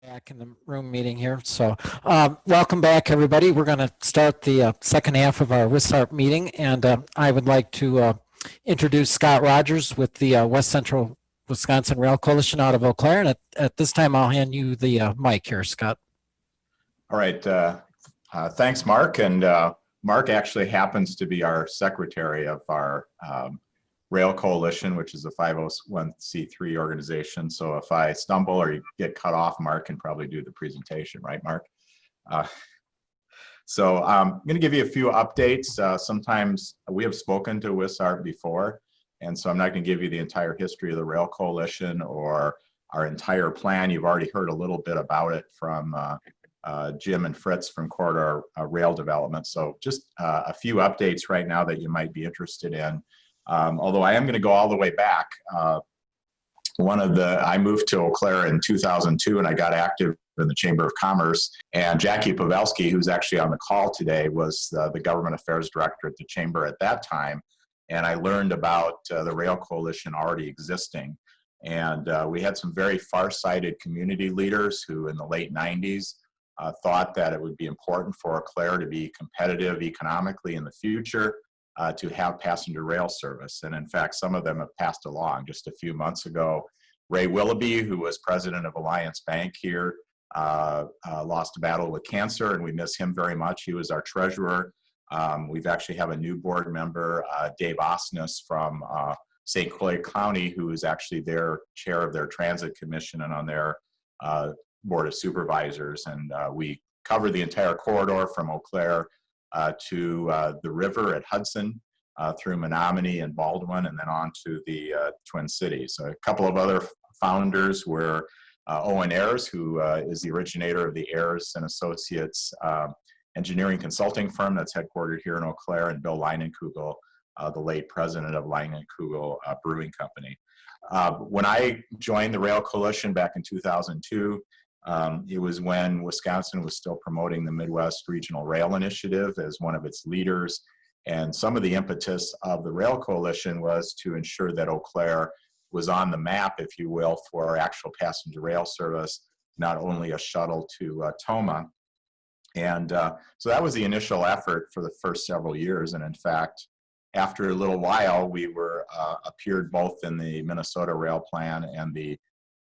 Back in the room meeting here. So welcome back, everybody. We're going to start the second half of our WisARP meeting, and I would like to introduce Scott Rogers with the West Central Wisconsin Rail Coalition out of Eau Claire. And at this time, I'll hand you the mic here, Scott. All right. Thanks, Mark. And Mark actually happens to be our secretary of our Rail Coalition, which is a 501c3 organization. So if I stumble or you get cut off, Mark can probably do the presentation, right, Mark? So I'm going to give you a few updates. Sometimes we have spoken to WisARP before, and so I'm not going to give you the entire history of the Rail Coalition or our entire plan. You've already heard a little bit about it from Jim and Fritz from Corridor Rail Development. So just a few updates right now that you might be interested in. Although I am going to go all the way back. I moved to Eau Claire in 2002 and I got active in the Chamber of Commerce. And Jackie Pavelski, who's actually on the call today, was the government affairs director at the Chamber at that time. And I learned about the Rail Coalition already existing. And we had some very far-sighted community leaders who in the late 90s thought that it would be important for Eau Claire to be competitive economically in the future. To have passenger rail service. And in fact, some of them have passed along. Just a few months ago, Ray Willoughby, who was president of Alliance Bank here, lost a battle with cancer, and we miss him very much. He was our treasurer. We've actually have a new board member, Dave Osnes from St. Croix County, who is actually their chair of their transit commission and on their board of supervisors. And we cover the entire corridor from Eau Claire to the river at Hudson, through Menominee and Baldwin, and then on to the Twin Cities. A couple of other founders were Owen Ayers, who is the originator of the Ayers and Associates engineering consulting firm that's headquartered here in Eau Claire, and Bill Leinenkugel, the late president of Leinenkugel Brewing Company. When I joined the Rail Coalition back in 2002, it was when Wisconsin was still promoting the Midwest Regional Rail Initiative as one of its leaders. And some of the impetus of the Rail Coalition was to ensure that Eau Claire was on the map, if you will, for actual passenger rail service, not only a shuttle to Toma. And so that was the initial effort for the first several years. And in fact, after a little while, we were appeared both in the Minnesota Rail Plan and the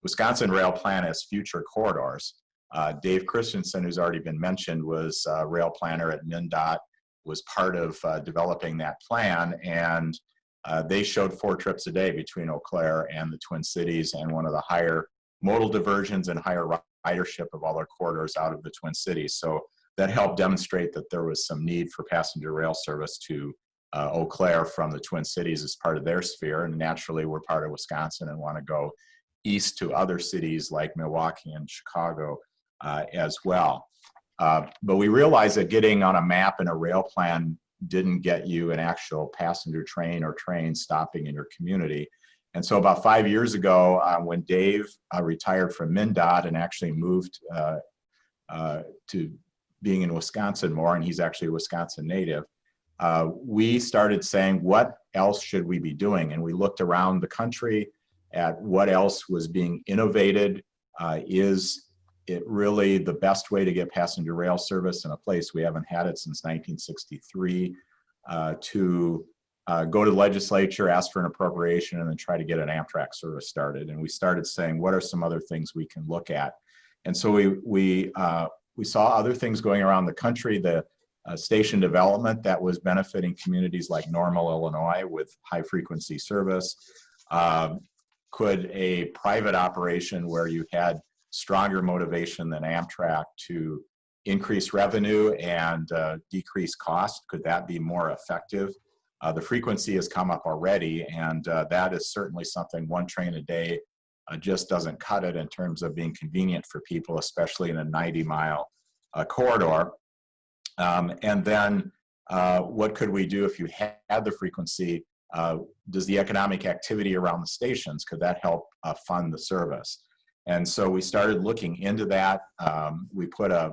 Wisconsin Rail Plan as future corridors. Dave Christensen, who's already been mentioned, was a rail planner at MnDOT, was part of developing that plan, and they showed 4 trips a day between Eau Claire and the Twin Cities, and one of the higher modal diversions and higher ridership of all our corridors out of the Twin Cities. So that helped demonstrate that there was some need for passenger rail service to Eau Claire from the Twin Cities as part of their sphere, and naturally we're part of Wisconsin and want to go east to other cities like Milwaukee and Chicago as well. But we realized that getting on a map and a rail plan didn't get you an actual passenger train or train stopping in your community. And so about 5 years ago, when Dave retired from MnDOT and actually moved to being in Wisconsin more, and he's actually a Wisconsin native, we started saying, what else should we be doing? And we looked around the country at what else was being innovated. Is it really the best way to get passenger rail service in a place we haven't had it since 1963, to go to the legislature, ask for an appropriation, and then try to get an Amtrak service started? And we started saying, what are some other things we can look at? And so we saw other things going around the country, the station development that was benefiting communities like Normal, Illinois, with high frequency service. Could a private operation where you had stronger motivation than Amtrak to increase revenue and decrease cost, could that be more effective? The frequency has come up already, and that is certainly something. 1 train a day just doesn't cut it in terms of being convenient for people, especially in a 90-mile corridor. And then what could we do if you had the frequency? Does the economic activity around the stations, could that help fund the service? And so we started looking into that. We put a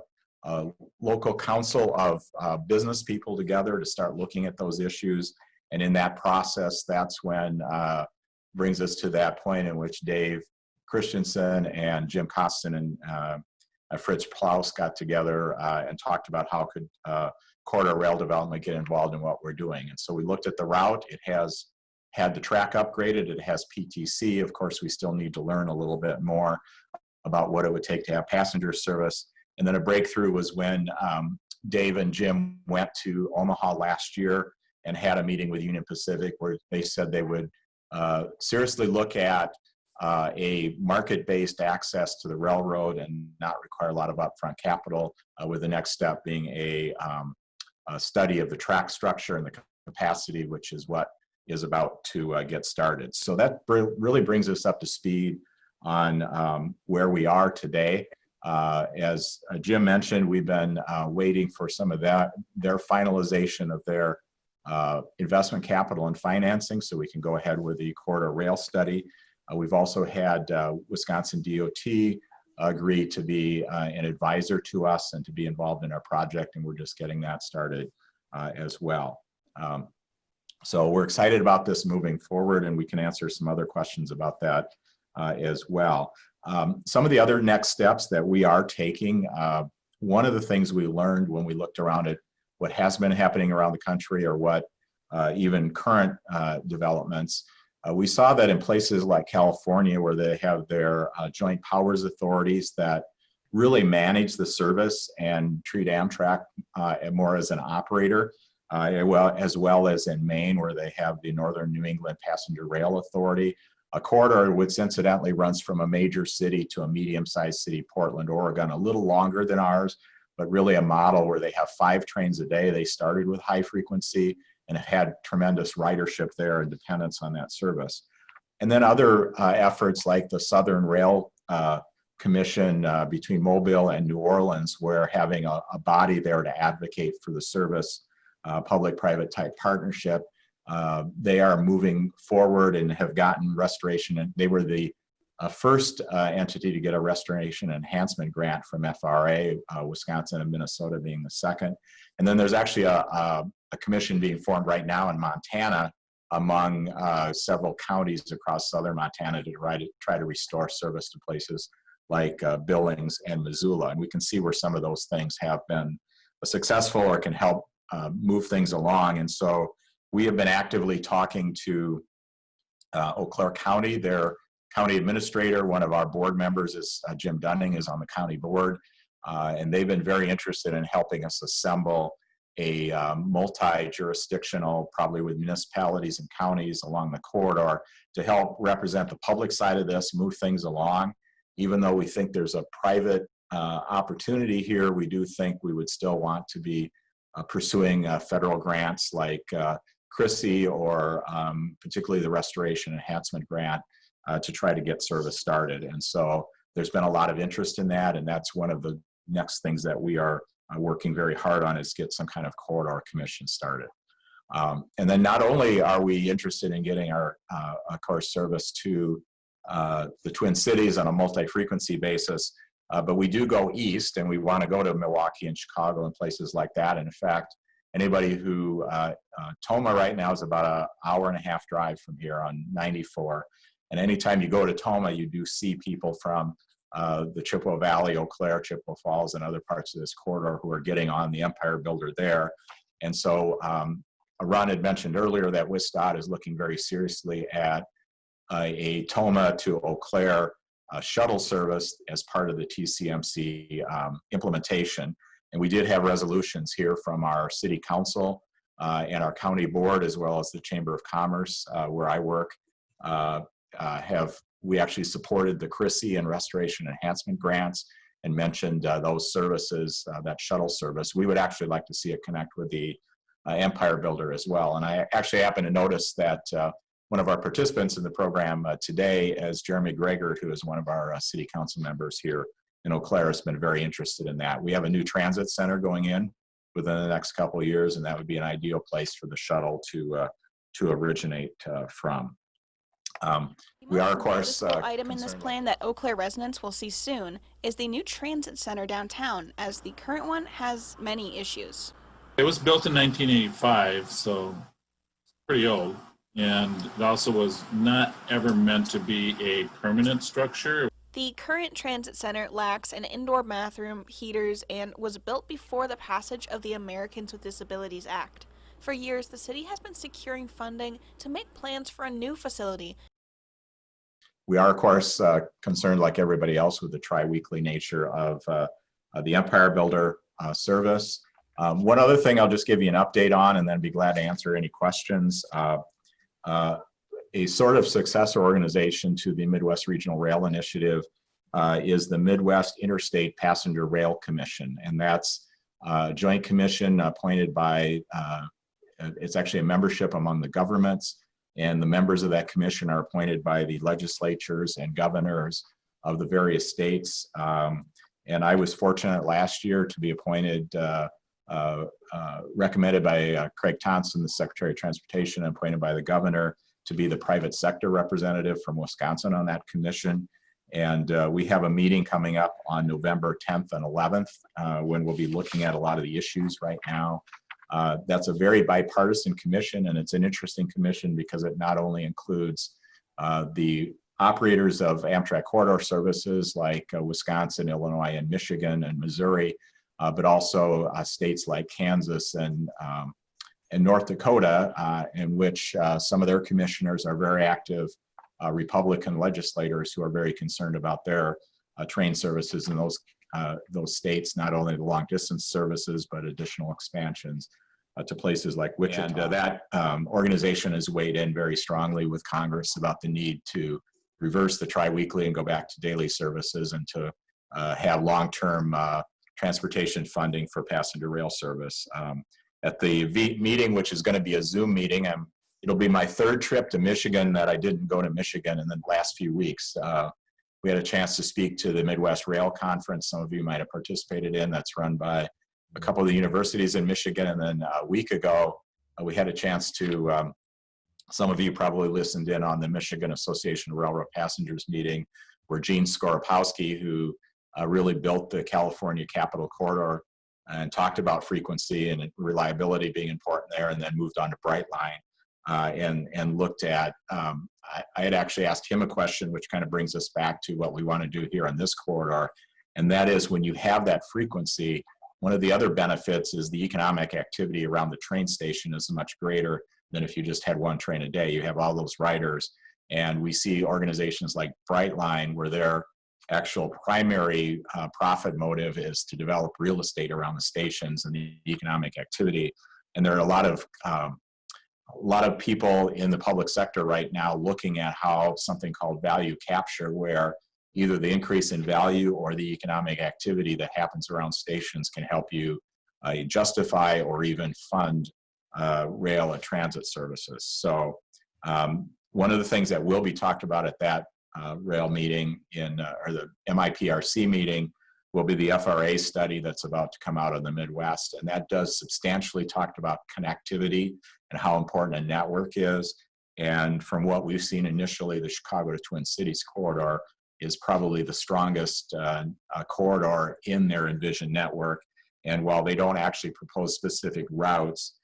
local council of business people together to start looking at those issues. And in that process, that's when brings us to that point in which Dave Christensen and Jim Costin and Fritz Plaus got together and talked about how could corridor rail development get involved in what we're doing. And so we looked at the route. It has had the track upgraded. It has PTC. Of course, we still need to learn a little bit more about what it would take to have passenger service. And then a breakthrough was when Dave and Jim went to Omaha last year and had a meeting with Union Pacific where they said they would seriously look at a market-based access to the railroad and not require a lot of upfront capital, with the next step being a study of the track structure and the capacity, which is what is about to get started. So that really brings us up to speed on where we are today. As Jim mentioned, we've been waiting for some of their finalization of their investment capital and financing so we can go ahead with the corridor rail study. We've also had Wisconsin DOT agree to be an advisor to us and to be involved in our project, and we're just getting that started as well. So we're excited about this moving forward, and we can answer some other questions about that as well. Some of the other next steps that we are taking, one of the things we learned when we looked around at what has been happening around the country or what even current developments, we saw that in places like California where they have their joint powers authorities that really manage the service and treat Amtrak more as an operator, as well as in Maine where they have the Northern New England Passenger Rail Authority. A corridor which incidentally runs from a major city to a medium-sized city, Portland, Oregon, a little longer than ours, but really a model where they have 5 trains a day. They started with high frequency and have had tremendous ridership there and dependence on that service. And then other efforts like the Southern Rail Commission between Mobile and New Orleans, where having a body there to advocate for the service, public-private type partnership, they are moving forward and have gotten restoration. And they were the first entity to get a restoration enhancement grant from FRA, Wisconsin and Minnesota being the second. And then there's actually a commission being formed right now in Montana among several counties across southern Montana to try to restore service to places like Billings and Missoula. And we can see where some of those things have been successful or can help move things along. And so we have been actively talking to Eau Claire County, their county administrator. One of our board members is Jim Dunning, is on the county board. And they've been very interested in helping us assemble a multi-jurisdictional, probably with municipalities and counties along the corridor, to help represent the public side of this, move things along. Even though we think there's a private opportunity here, we do think we would still want to be pursuing federal grants like CRISI or particularly the Restoration Enhancement Grant to try to get service started. And so there's been a lot of interest in that, and that's one of the next things that we are working very hard on, is get some kind of corridor commission started. And then not only are we interested in getting our car service to the Twin Cities on a multi-frequency basis, but we do go east, and we want to go to Milwaukee and Chicago and places like that. And in fact, anybody who, Toma right now is about an hour-and-a-half drive from here on 94. And anytime you go to Toma, you do see people from the Chippewa Valley, Eau Claire, Chippewa Falls, and other parts of this corridor who are getting on the Empire Builder there. And so Ron had mentioned earlier that WisDOT is looking very seriously at a Toma to Eau Claire shuttle service as part of the TCMC implementation. And we did have resolutions here from our city council and our county board, as well as the Chamber of Commerce, where I work, we actually supported the CRISI and Restoration Enhancement Grants and mentioned those services, that shuttle service. We would actually like to see it connect with the Empire Builder as well. And I actually happen to notice that one of our participants in the program today is Jeremy Greger, who is one of our city council members here in Eau Claire, has been very interested in that. We have a new transit center going in within the next couple of years, and that would be an ideal place for the shuttle to originate from. We are, of course, item in this plan that Eau Claire residents will see soon is the new transit center downtown, as the current one has many issues. It was built in 1985, so pretty old. and it also was not ever meant to be a permanent structure. The current transit center lacks an indoor bathroom, heaters, and was built before the passage of the Americans with Disabilities Act. For years, the city has been securing funding to make plans for a new facility. We are, of course, concerned, like everybody else, with the tri-weekly nature of the Empire Builder service. One other thing I'll just give you an update on, and then be glad to answer any questions. A sort of successor organization to the Midwest Regional Rail Initiative is the Midwest Interstate Passenger Rail Commission, and that's a joint commission appointed by, it's actually a membership among the governments, and the members of that commission are appointed by the legislatures and governors of the various states. And I was fortunate last year to be appointed, recommended by Craig Thompson, the Secretary of Transportation, and appointed by the governor to be the private sector representative from Wisconsin on that commission. And we have a meeting coming up on November 10th and 11th when we'll be looking at a lot of the issues right now. That's a very bipartisan commission, and it's an interesting commission because it not only includes the operators of Amtrak corridor services like Wisconsin, Illinois, and Michigan, and Missouri, but also states like Kansas and North Dakota, in which some of their commissioners are very active Republican legislators who are very concerned about their train services in those states, not only the long distance services, but additional expansions to places like Wichita. And that organization has weighed in very strongly with Congress about the need to reverse the tri-weekly and go back to daily services, and to have long-term transportation funding for passenger rail service. At the meeting, which is going to be a Zoom meeting, it'll be my third trip to Michigan that I didn't go to Michigan in the last few weeks. We had a chance to speak to the Midwest Rail Conference, some of you might have participated in, that's run by a couple of the universities in Michigan. And then a week ago, we had a chance to, some of you probably listened in on the Michigan Association of Railroad Passengers meeting, where Gene Skorupowski, who really built the California Capital Corridor, and talked about frequency and reliability being important there, and then moved on to Brightline. And looked at, I had actually asked him a question, which kind of brings us back to what we want to do here on this corridor. And that is, when you have that frequency, one of the other benefits is the economic activity around the train station is much greater than if you just had one train a day. You have all those riders. And we see organizations like Brightline, where their actual primary profit motive is to develop real estate around the stations and the economic activity. And there are a lot of people in the public sector right now looking at how something called value capture, where either the increase in value or the economic activity that happens around stations can help you justify or even fund rail and transit services. So one of the things that will be talked about at that rail meeting or the MIPRC meeting will be the FRA study that's about to come out of the Midwest. And that does substantially talk about connectivity and how important a network is. And from what we've seen initially, the Chicago to Twin Cities corridor is probably the strongest corridor in their envisioned network. And while they don't actually propose specific routes,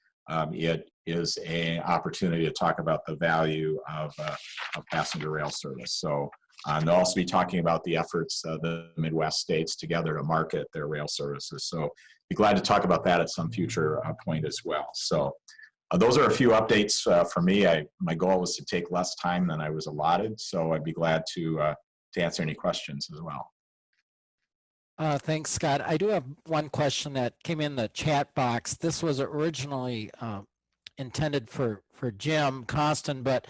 it is an opportunity to talk about the value of passenger rail service. So they'll also be talking about the efforts of the Midwest states together to market their rail services. So be glad to talk about that at some future point as well. So those are a few updates for me. My goal was to take less time than I was allotted, so I'd be glad to answer any questions as well. Thanks, Scott. I do have one question that came in the chat box. This was originally intended for Jim Costin, but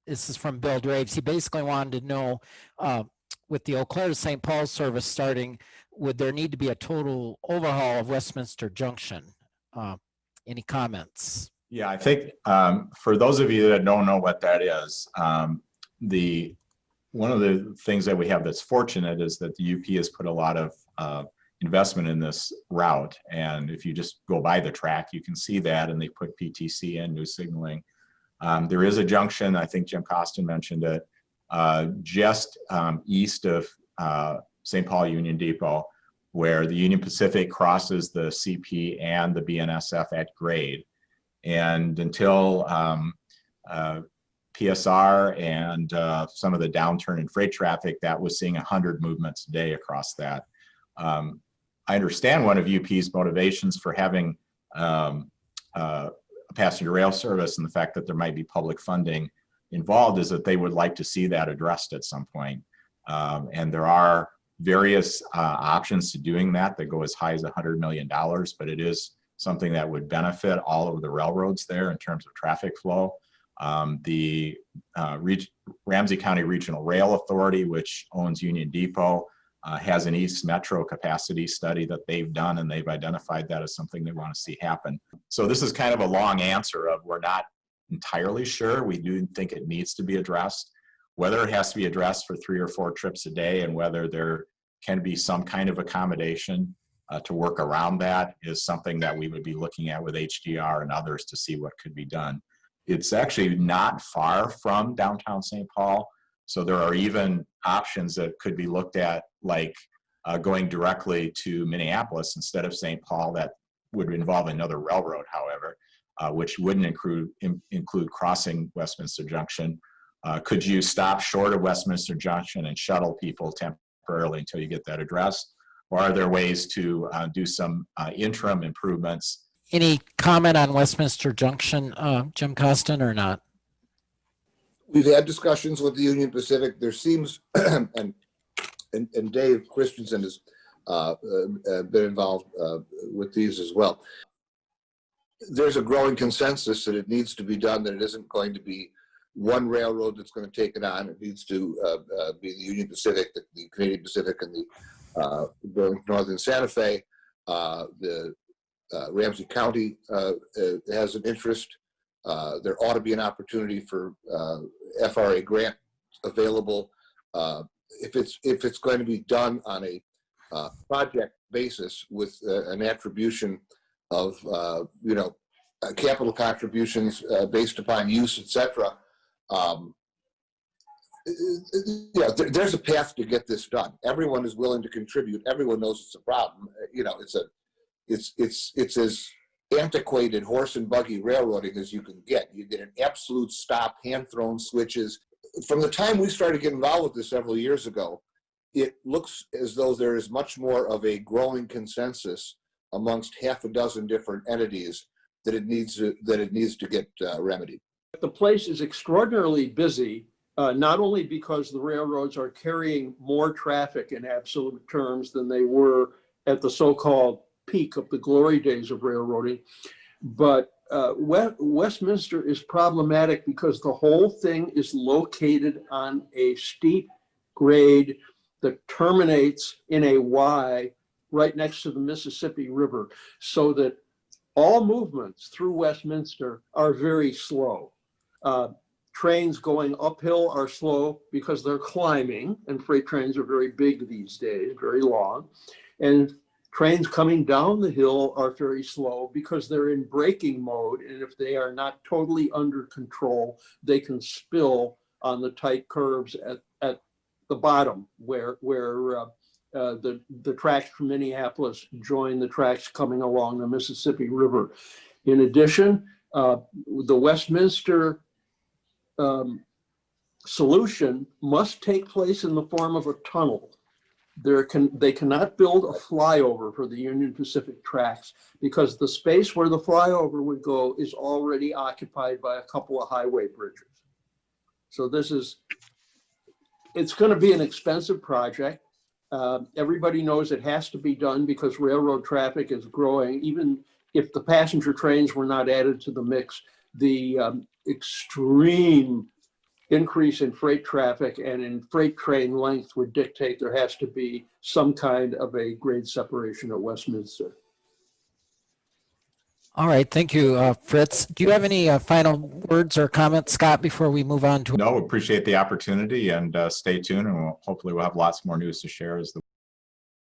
this is from Bill Draves. He basically wanted to know, with the Eau Claire to St. Paul service starting, would there need to be a total overhaul of Westminster Junction? Any comments? Yeah, I think for those of you that don't know what that is, one of the things that we have that's fortunate is that the UP has put a lot of investment in this route. And if you just go by the track, you can see that, and they put PTC in, new signaling. There is a junction, I think Jim Costin mentioned it, just east of St. Paul Union Depot, where the Union Pacific crosses the CP and the BNSF at grade. And until PSR and some of the downturn in freight traffic, that was seeing 100 movements a day across that. I understand one of UP's motivations for having a passenger rail service and the fact that there might be public funding involved is that they would like to see that addressed at some point. And there are various options to doing that go as high as $100 million, but it is something that would benefit all of the railroads there in terms of traffic flow. The Ramsey County Regional Rail Authority, which owns Union Depot, has an East Metro capacity study that they've done, and they've identified that as something they want to see happen. So this is kind of a long answer of we're not entirely sure. We do think it needs to be addressed. Whether it has to be addressed for 3 or 4 trips a day and whether there can be some kind of accommodation to work around that is something that we would be looking at with HDR and others to see what could be done. It's actually not far from downtown St. Paul, so there are even options that could be looked at, like going directly to Minneapolis instead of St. Paul. That would involve another railroad, however, which wouldn't include crossing Westminster Junction. Could you stop short of Westminster Junction and shuttle people temporarily until you get that addressed? Or are there ways to do some interim improvements? Any comment on Westminster Junction, Jim Costin, or not? We've had discussions with the Union Pacific. There seems, and Dave Christensen has been involved with these as well. There's a growing consensus that it needs to be done, that it isn't going to be one railroad that's going to take it on. It needs to be the Union Pacific, the Canadian Pacific, and the Burlington Northern Santa Fe. The Ramsey County has an interest. There ought to be an opportunity for FRA grant available. If it's going to be done on a project basis with an attribution of capital contributions based upon use, etc. There's a path to get this done. Everyone is willing to contribute. Everyone knows it's a problem. It's as antiquated horse and buggy railroading as you can get. You get an absolute stop, hand-thrown switches. From the time we started getting involved with this several years ago, it looks as though there is much more of a growing consensus amongst half a dozen different entities that it needs to get remedied. The place is extraordinarily busy, not only because the railroads are carrying more traffic in absolute terms than they were at the so-called peak of the glory days of railroading, but Westminster is problematic because the whole thing is located on a steep grade that terminates in a Y right next to the Mississippi River, so that all movements through Westminster are very slow. Trains going uphill are slow because they're climbing, and freight trains are very big these days, very long. And trains coming down the hill are very slow because they're in braking mode, and if they are not totally under control, they can spill on the tight curves at the bottom where the tracks from Minneapolis join the tracks coming along the Mississippi River. In addition, the Westminster solution must take place in the form of a tunnel. They cannot build a flyover for the Union Pacific tracks because the space where the flyover would go is already occupied by a couple of highway bridges. So it's going to be an expensive project. Everybody knows it has to be done because railroad traffic is growing. Even if the passenger trains were not added to the mix, the extreme increase in freight traffic and in freight train length would dictate there has to be some kind of a grade separation at Westminster. All right, thank you, Fritz. Do you have any final words or comments, Scott, before we move on to? No, appreciate the opportunity, and stay tuned, and hopefully we'll have lots more news to share as the